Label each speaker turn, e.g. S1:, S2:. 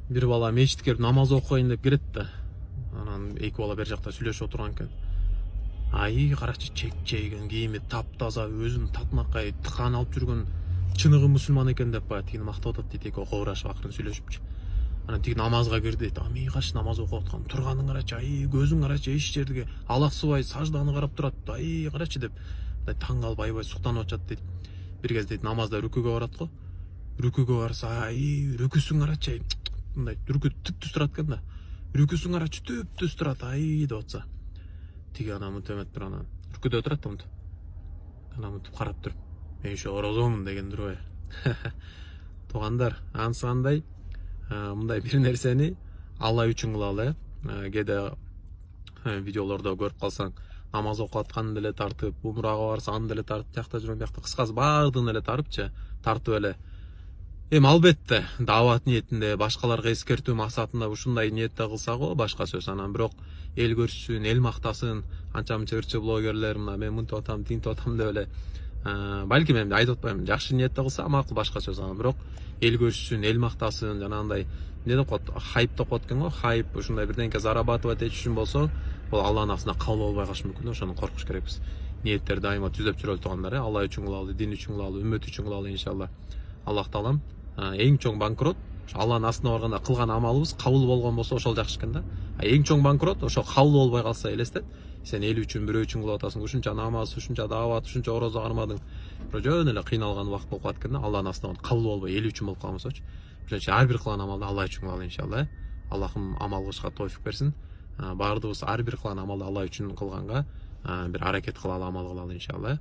S1: бир бала мечитке келип намаз окуйн деп кирет да. Анан эки бала бер жакта сүйлөшүп отурган экен. Ай, карачы, чек чейген, кийими таптаза, өзүн татмакай тыкан алып жүргөн чыныгы мусулман экен деп баягы тигини мактап атат дейт, эки кобурашып акырын сүйлөшүпчү. Анан тиги намазга кирди дейт. Ами каш намаз окуп аткан. Турганын карачы, ай, көзүн карачы, эч жерге алаксыбай сажданы карап турат. Ай, карачы деп. Таң калып аябай суктанып атат дейт. Бир кез дейт намазда рүкүгө барат го. Рүкүгө барса, ай, рүкүсүн карачы, ай, мындай рүкү түп-түз турат экен да. Рүкүсүн карачы, түп-түз турат, ай деп атса. Тиги анан мынтип эметип анан рүкүдө турат да мынтип. Анан мынтип карап туруп, мен ошо орозомун деген турбайбы. Туугандар, анысы кандай? Мындай бир нерсени Алла үчүн кылалы, кээде видеолордо көрүп калсаң, намаз окуп атканын деле тартып, умрага барса аны деле тартып, тиякта жүргөн биякта, кыскасы баардыгын эле тарыпчы, тартып эле. Эми албетте даават ниетинде, башкаларга эскертүү максатында ушундай ниетте кылса го башка сөз. Анан бирок эл көрсүн, эл мактасын, анча мынча ырчы блогерлер мына мен мынтип атам, тинтип атам деп эле балким эми айтып атпайм, жакшы ниетте кылса макул, башка сөз. Анан бирок эл көрсүн, эл мактасын, жанагындай эмне деп коет, хайп деп коет экен го, хайп, ушундай бирдеңке зарабатывать этиш үчүн болсо, бул Алланын асына кабыл болбой калышы мүмкүн. Ошону коркуш керекпиз. Ниеттерди дайыма түзөп жүрөлү туугандар, Алла үчүн кылалы, дин үчүн кылалы, үммөт үчүн кылалы иншалла. Аллах таалам эң чоң банкрот ошо Алланын астына барганда кылган амалыбыз кабыл болгон болсо ошол жакшы экен да. Эң чоң банкрот ошо кабыл болбой калса элестет. Сен эл үчүн, бирөө үчүн кылып атасың, ушунча намаз, ушунча даават, ушунча орозо кармадың. Бирок жөн эле кыйналган убакыт болуп калат экен да. Алланын астына кабыл болбой эл үчүн болуп калмасачы. Ошон үчүн ар бир кылган амалды Алла үчүн кылалы иншалла. Аллахым амал кылышка тойфук берсин. Баардыгыбыз ар бир кылган амалды Алла үчүн кылганга бир аракет кылалы, амал кылалы иншалла.